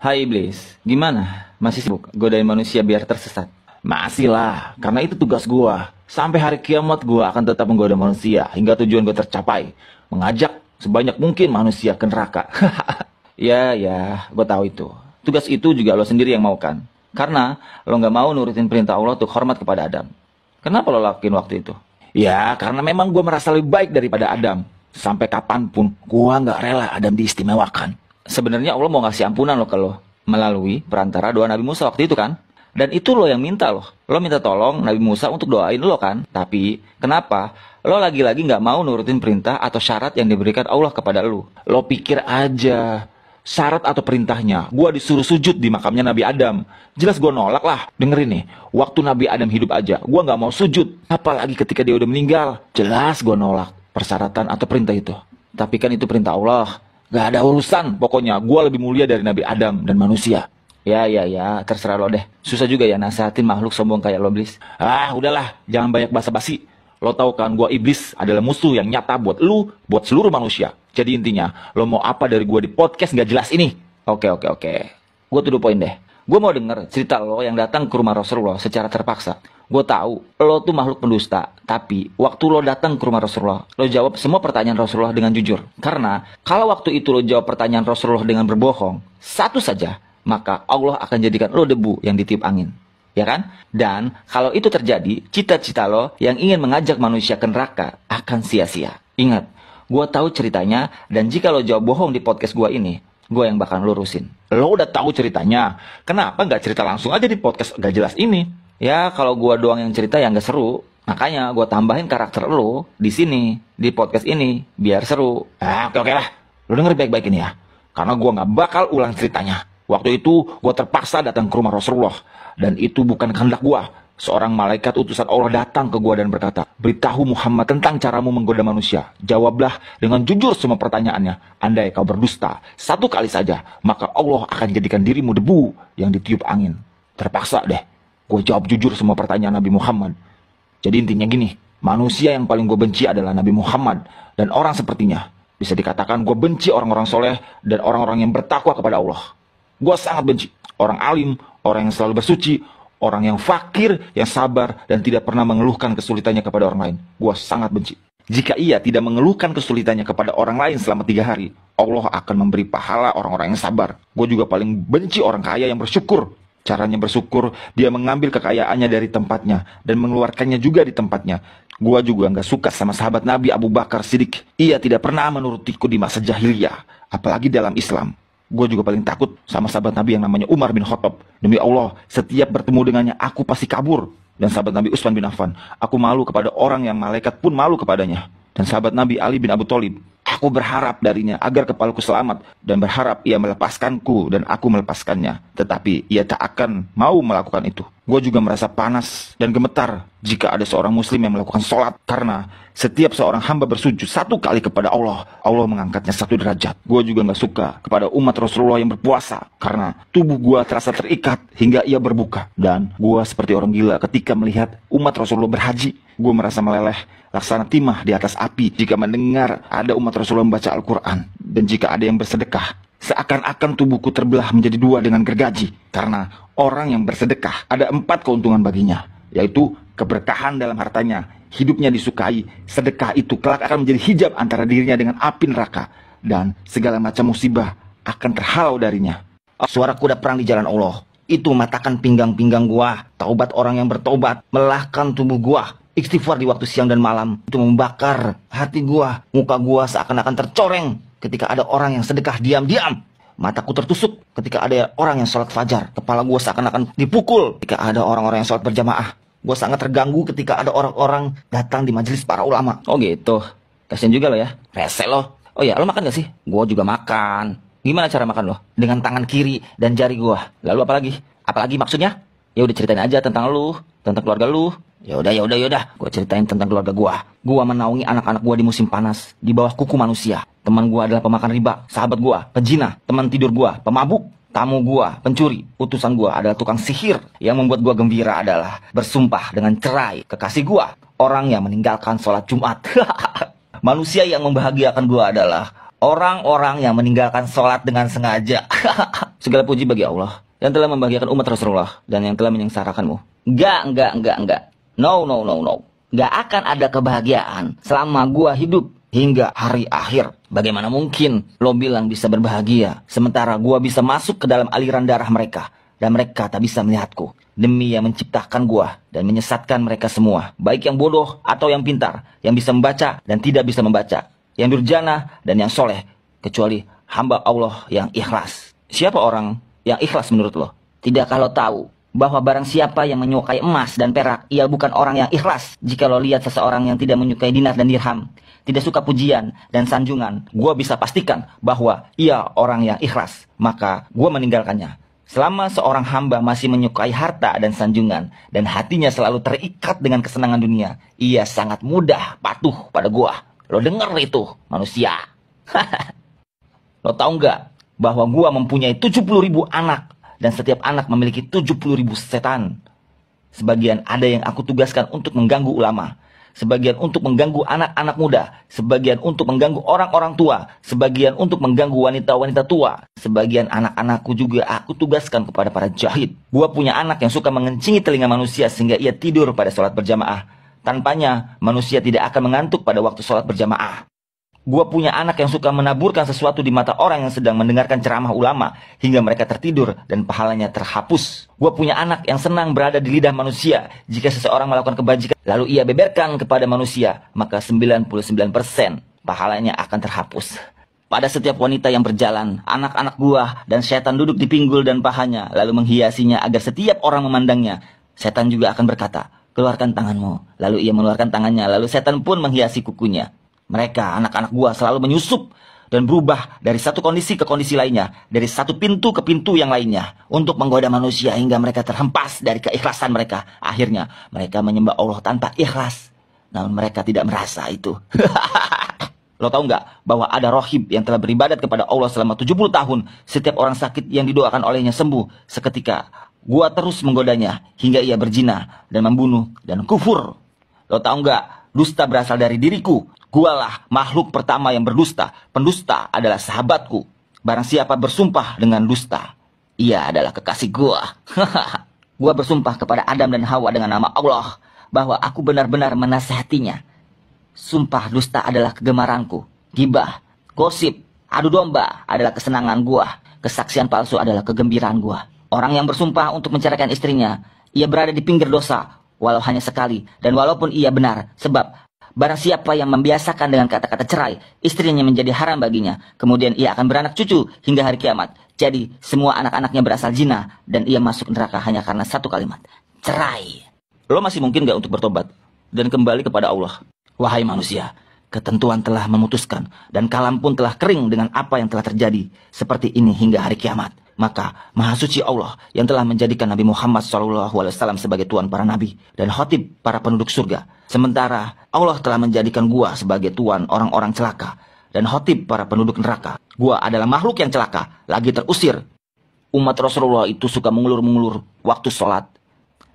Hai iblis, gimana? Masih sibuk godain manusia biar tersesat? Masih lah, karena itu tugas gua. Sampai hari kiamat gua akan tetap menggoda manusia hingga tujuan gua tercapai. Mengajak sebanyak mungkin manusia ke neraka. Ya, gua tahu itu. Tugas itu juga lo sendiri yang mau kan? Karena lo nggak mau nurutin perintah Allah untuk hormat kepada Adam. Kenapa lo lakuin waktu itu? Ya, karena memang gua merasa lebih baik daripada Adam. Sampai kapanpun gua nggak rela Adam diistimewakan. Sebenarnya Allah mau ngasih ampunan lo ke lo melalui perantara doa Nabi Musa waktu itu kan. Dan itu lo yang minta lo. Lo minta tolong Nabi Musa untuk doain lo kan. Tapi kenapa lo lagi-lagi nggak mau nurutin perintah atau syarat yang diberikan Allah kepada lo? Lo pikir aja syarat atau perintahnya gua disuruh sujud di makamnya Nabi Adam. Jelas gua nolak lah. Dengerin nih, waktu Nabi Adam hidup aja gua nggak mau sujud. Apalagi ketika dia udah meninggal. Jelas gua nolak persyaratan atau perintah itu. Tapi kan itu perintah Allah. Gak ada urusan, pokoknya gue lebih mulia dari Nabi Adam dan manusia. Ya, terserah lo deh. Susah juga ya nasihatin makhluk sombong kayak lo, iblis. Udahlah, jangan banyak basa-basi. Lo tahu kan, gue iblis adalah musuh yang nyata buat lu, buat seluruh manusia. Jadi intinya, lo mau apa dari gue di podcast gak jelas ini? Oke. Gue to the point deh. Gue mau denger cerita lo yang datang ke rumah Rasulullah secara terpaksa. Gue tahu lo tuh makhluk pendusta, tapi waktu lo datang ke rumah Rasulullah, lo jawab semua pertanyaan Rasulullah dengan jujur. Karena kalau waktu itu lo jawab pertanyaan Rasulullah dengan berbohong, satu saja, maka Allah akan jadikan lo debu yang ditiup angin. Ya kan? Dan kalau itu terjadi, cita-cita lo yang ingin mengajak manusia ke neraka akan sia-sia. Ingat, gue tahu ceritanya, dan jika lo jawab bohong di podcast gue ini, gue yang bakal lurusin. Lo udah tahu ceritanya, kenapa nggak cerita langsung aja di podcast gak jelas ini? Ya kalau gue doang yang cerita yang gak seru, makanya gue tambahin karakter lo di sini, di podcast ini, biar seru. Oke lah, lo denger baik-baik ini ya, karena gue nggak bakal ulang ceritanya. Waktu itu gue terpaksa datang ke rumah Rasulullah, dan itu bukan kehendak gue. Seorang malaikat utusan Allah datang ke gue dan berkata, beritahu Muhammad tentang caramu menggoda manusia. Jawablah dengan jujur semua pertanyaannya. Andai kau berdusta satu kali saja, maka Allah akan jadikan dirimu debu yang ditiup angin. Terpaksa deh gue jawab jujur semua pertanyaan Nabi Muhammad. Jadi intinya gini, manusia yang paling gue benci adalah Nabi Muhammad dan orang sepertinya. Bisa dikatakan gue benci orang-orang soleh dan orang-orang yang bertakwa kepada Allah. Gue sangat benci orang alim, orang yang selalu bersuci, orang yang fakir, yang sabar, dan tidak pernah mengeluhkan kesulitannya kepada orang lain. Gue sangat benci. Jika ia tidak mengeluhkan kesulitannya kepada orang lain selama 3 hari, Allah akan memberi pahala orang-orang yang sabar. Gue juga paling benci orang kaya yang bersyukur. Caranya bersyukur, dia mengambil kekayaannya dari tempatnya dan mengeluarkannya juga di tempatnya. Gua juga nggak suka sama sahabat Nabi Abu Bakar Siddiq. Ia tidak pernah menurutiku di masa jahiliyah, apalagi dalam Islam. Gua juga paling takut sama sahabat Nabi yang namanya Umar bin Khattab. Demi Allah, setiap bertemu dengannya aku pasti kabur. Dan sahabat Nabi Utsman bin Affan, aku malu kepada orang yang malaikat pun malu kepadanya. Dan sahabat Nabi Ali bin Abi Thalib, aku berharap darinya agar kepalaku selamat dan berharap ia melepaskanku dan aku melepaskannya. Tetapi ia tak akan mau melakukan itu. Gue juga merasa panas dan gemetar jika ada seorang muslim yang melakukan sholat. Karena setiap seorang hamba bersujud satu kali kepada Allah, Allah mengangkatnya 1 derajat. Gue juga gak suka kepada umat Rasulullah yang berpuasa. Karena tubuh gue terasa terikat hingga ia berbuka. Dan gue seperti orang gila ketika melihat umat Rasulullah berhaji. Gue merasa meleleh laksana timah di atas api jika mendengar ada umat Rasulullah membaca Al-Quran. Dan jika ada yang bersedekah, seakan-akan tubuhku terbelah menjadi 2 dengan gergaji. Karena orang yang bersedekah ada 4 keuntungan baginya, yaitu keberkahan dalam hartanya, hidupnya disukai, sedekah itu kelak akan menjadi hijab antara dirinya dengan api neraka, dan segala macam musibah akan terhalau darinya. Suara kuda perang di jalan Allah itu mematahkan pinggang-pinggang gua. Taubat orang yang bertobat melelahkan tubuh gua. Istighfar di waktu siang dan malam itu membakar hati gua. Muka gua seakan-akan tercoreng ketika ada orang yang sedekah diam-diam. Mataku tertusuk ketika ada orang yang sholat fajar. Kepala gua seakan-akan dipukul ketika ada orang-orang yang sholat berjamaah. Gua sangat terganggu ketika ada orang-orang datang di majelis para ulama. Oh gitu, kasian juga lo ya. Rese lo. Oh ya, lo makan gak sih? Gua juga makan. Gimana cara makan lo? Dengan tangan kiri dan jari gua. Lalu apa lagi? Apalagi maksudnya? Ya udah ceritain aja tentang lu, tentang keluarga lu. Ya udah. Gua ceritain tentang keluarga gua. Gua menaungi anak-anak gua di musim panas, di bawah kuku manusia. Teman gua adalah pemakan riba, sahabat gua pezina, teman tidur gua pemabuk, tamu gua pencuri, utusan gua adalah tukang sihir. Yang membuat gua gembira adalah bersumpah dengan cerai kekasih gua, orang yang meninggalkan sholat Jumat. Manusia yang membahagiakan gua adalah orang-orang yang meninggalkan sholat dengan sengaja. Segala puji bagi Allah yang telah membahagiakan umat Rasulullah dan yang telah menyengsarakanmu. Enggak. No. Nggak akan ada kebahagiaan selama gua hidup hingga hari akhir. Bagaimana mungkin lo bilang bisa berbahagia sementara gua bisa masuk ke dalam aliran darah mereka dan mereka tak bisa melihatku? Demi yang menciptakan gua dan menyesatkan mereka semua, baik yang bodoh atau yang pintar, yang bisa membaca dan tidak bisa membaca, yang durjana dan yang soleh, kecuali hamba Allah yang ikhlas. Siapa orang yang ikhlas menurut lo? Tidak kalau tahu bahwa barang siapa yang menyukai emas dan perak, ia bukan orang yang ikhlas. Jika lo lihat seseorang yang tidak menyukai dinar dan dirham, tidak suka pujian dan sanjungan, gua bisa pastikan bahwa ia orang yang ikhlas, maka gua meninggalkannya. Selama seorang hamba masih menyukai harta dan sanjungan dan hatinya selalu terikat dengan kesenangan dunia, ia sangat mudah patuh pada gua. Lo denger itu, manusia? Lo tahu nggak bahwa gua mempunyai 70.000 anak dan setiap anak memiliki 70.000 setan. Sebagian ada yang aku tugaskan untuk mengganggu ulama, sebagian untuk mengganggu anak-anak muda, sebagian untuk mengganggu orang-orang tua, sebagian untuk mengganggu wanita-wanita tua, sebagian anak-anakku juga aku tugaskan kepada para jahid. Gua punya anak yang suka mengencingi telinga manusia sehingga ia tidur pada sholat berjamaah. Tanpanya, manusia tidak akan mengantuk pada waktu sholat berjamaah. Gua punya anak yang suka menaburkan sesuatu di mata orang yang sedang mendengarkan ceramah ulama hingga mereka tertidur dan pahalanya terhapus. Gua punya anak yang senang berada di lidah manusia. Jika seseorang melakukan kebajikan lalu ia beberkan kepada manusia, maka 99% pahalanya akan terhapus. Pada setiap wanita yang berjalan, anak-anak gua dan setan duduk di pinggul dan pahanya lalu menghiasinya agar setiap orang memandangnya. Setan juga akan berkata, "Keluarkan tanganmu." Lalu ia mengeluarkan tangannya, lalu setan pun menghiasi kukunya. Mereka, anak-anak gua, selalu menyusup dan berubah dari satu kondisi ke kondisi lainnya, dari satu pintu ke pintu yang lainnya, untuk menggoda manusia hingga mereka terhempas dari keikhlasan mereka. Akhirnya, mereka menyembah Allah tanpa ikhlas, namun mereka tidak merasa itu. Lo tahu nggak bahwa ada rohib yang telah beribadat kepada Allah selama 70 tahun, setiap orang sakit yang didoakan olehnya sembuh seketika. Gua terus menggodanya hingga ia berzina dan membunuh dan kufur. Lo tahu nggak, dusta berasal dari diriku. Gualah makhluk pertama yang berdusta. Pendusta adalah sahabatku. Barang siapa bersumpah dengan dusta, ia adalah kekasih gua. Gua bersumpah kepada Adam dan Hawa dengan nama Allah bahwa aku benar-benar menasihatinya. Sumpah dusta adalah kegemaranku. Gibah, gosip, adu domba adalah kesenangan gua. Kesaksian palsu adalah kegembiraan gua. Orang yang bersumpah untuk menceraikan istrinya, ia berada di pinggir dosa, walau hanya sekali, dan walaupun ia benar, sebab barang siapa yang membiasakan dengan kata-kata cerai, istrinya menjadi haram baginya. Kemudian ia akan beranak cucu hingga hari kiamat. Jadi semua anak-anaknya berasal zina dan ia masuk neraka hanya karena satu kalimat, cerai. Lo masih mungkin gak untuk bertobat dan kembali kepada Allah? Wahai manusia, ketentuan telah memutuskan dan kalam pun telah kering dengan apa yang telah terjadi seperti ini hingga hari kiamat. Maka Maha Suci Allah yang telah menjadikan Nabi Muhammad SAW sebagai tuan para nabi dan khotib para penduduk surga. Sementara Allah telah menjadikan gua sebagai tuan orang-orang celaka dan khotib para penduduk neraka. Gua adalah makhluk yang celaka, lagi terusir. Umat Rasulullah itu suka mengulur-mengulur waktu sholat.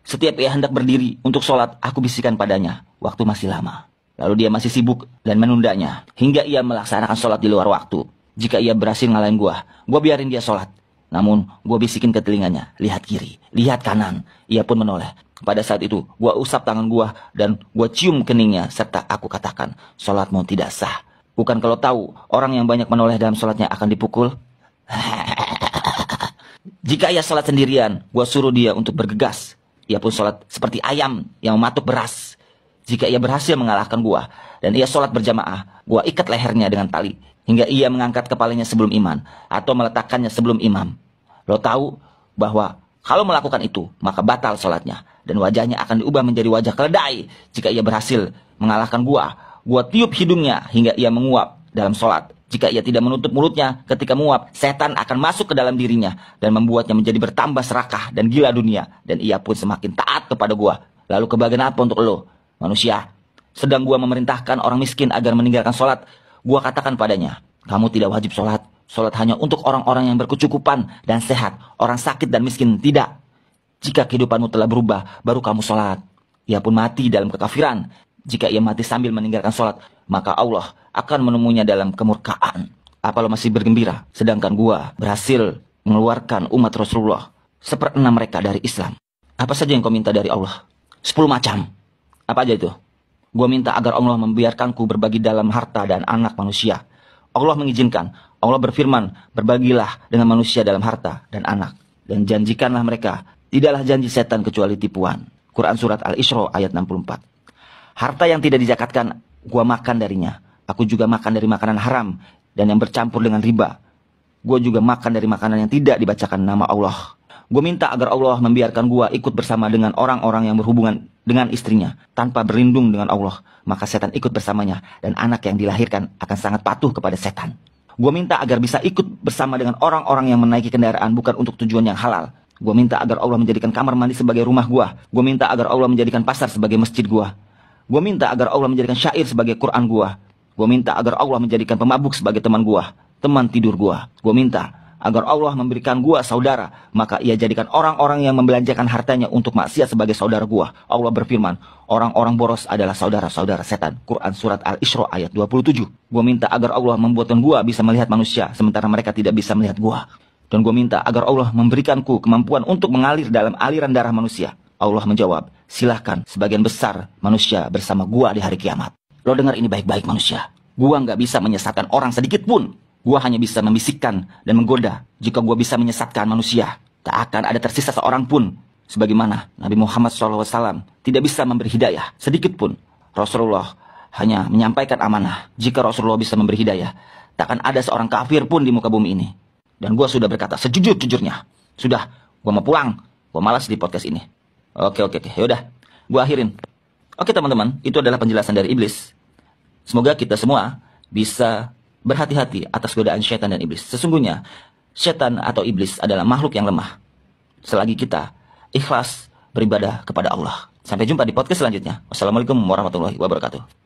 Setiap ia hendak berdiri untuk sholat, aku bisikan padanya, waktu masih lama. Lalu dia masih sibuk dan menundanya hingga ia melaksanakan sholat di luar waktu. Jika ia berhasil ngalahin gua biarin dia sholat. Namun, gue bisikin ke telinganya, lihat kiri, lihat kanan. Ia pun menoleh. Pada saat itu, gue usap tangan gue dan gue cium keningnya serta aku katakan, sholatmu tidak sah. Bukan kalau tahu, orang yang banyak menoleh dalam sholatnya akan dipukul? Jika ia sholat sendirian, gue suruh dia untuk bergegas. Ia pun sholat seperti ayam yang mematuk beras. Jika ia berhasil mengalahkan gue dan ia sholat berjamaah, gue ikat lehernya dengan tali hingga ia mengangkat kepalanya sebelum iman atau meletakkannya sebelum imam. Lo tahu bahwa kalau melakukan itu, maka batal sholatnya dan wajahnya akan diubah menjadi wajah keledai. Jika ia berhasil mengalahkan gua tiup hidungnya hingga ia menguap dalam sholat. Jika ia tidak menutup mulutnya ketika menguap, setan akan masuk ke dalam dirinya dan membuatnya menjadi bertambah serakah dan gila dunia. Dan ia pun semakin taat kepada gua. Lalu kebahagiaan apa untuk lo, manusia? Sedang gua memerintahkan orang miskin agar meninggalkan sholat, gua katakan padanya, kamu tidak wajib sholat. Sholat hanya untuk orang-orang yang berkecukupan dan sehat. Orang sakit dan miskin tidak. Jika kehidupanmu telah berubah, baru kamu sholat. Ia pun mati dalam kekafiran. Jika ia mati sambil meninggalkan sholat, maka Allah akan menemuinya dalam kemurkaan. Apa lo masih bergembira? Sedangkan gua berhasil mengeluarkan umat Rasulullah 1/6 mereka dari Islam. Apa saja yang kau minta dari Allah? 10 macam. Apa aja itu? Gua minta agar Allah membiarkanku berbagi dalam harta dan anak manusia. Allah mengizinkan. Allah berfirman, berbagilah dengan manusia dalam harta dan anak. Dan janjikanlah mereka, tidaklah janji setan kecuali tipuan. Quran Surat Al-Isra ayat 64. Harta yang tidak dizakatkan, gua makan darinya. Aku juga makan dari makanan haram dan yang bercampur dengan riba. Gua juga makan dari makanan yang tidak dibacakan nama Allah. Gue minta agar Allah membiarkan gue ikut bersama dengan orang-orang yang berhubungan dengan istrinya tanpa berlindung dengan Allah. Maka setan ikut bersamanya dan anak yang dilahirkan akan sangat patuh kepada setan. Gue minta agar bisa ikut bersama dengan orang-orang yang menaiki kendaraan bukan untuk tujuan yang halal. Gue minta agar Allah menjadikan kamar mandi sebagai rumah gue. Gue minta agar Allah menjadikan pasar sebagai masjid gue. Gue minta agar Allah menjadikan syair sebagai Quran gue. Gue minta agar Allah menjadikan pemabuk sebagai teman gue, teman tidur gue. Gue minta agar Allah memberikan gua saudara, maka ia jadikan orang-orang yang membelanjakan hartanya untuk maksiat sebagai saudara gua. Allah berfirman, orang-orang boros adalah saudara-saudara setan. Quran Surat Al-Isra ayat 27. Gua minta agar Allah membuatkan gua bisa melihat manusia, sementara mereka tidak bisa melihat gua. Dan gua minta agar Allah memberikanku kemampuan untuk mengalir dalam aliran darah manusia. Allah menjawab, silahkan, sebagian besar manusia bersama gua di hari kiamat. Lo dengar ini baik-baik manusia. Gua nggak bisa menyesatkan orang sedikit pun. Gua hanya bisa membisikkan dan menggoda. Jika gua bisa menyesatkan manusia, tak akan ada tersisa seorang pun. Sebagaimana Nabi Muhammad SAW tidak bisa memberi hidayah sedikit pun. Rasulullah hanya menyampaikan amanah. Jika Rasulullah bisa memberi hidayah, tak akan ada seorang kafir pun di muka bumi ini. Dan gua sudah berkata sejujur-jujurnya. Sudah, gua mau pulang. Gua malas di podcast ini. Oke. Yaudah, gua akhirin. Oke teman-teman, itu adalah penjelasan dari iblis. Semoga kita semua bisa berhati-hati atas godaan syaitan dan iblis. Sesungguhnya, syaitan atau iblis adalah makhluk yang lemah. Selagi kita ikhlas beribadah kepada Allah. Sampai jumpa di podcast selanjutnya. Wassalamualaikum warahmatullahi wabarakatuh.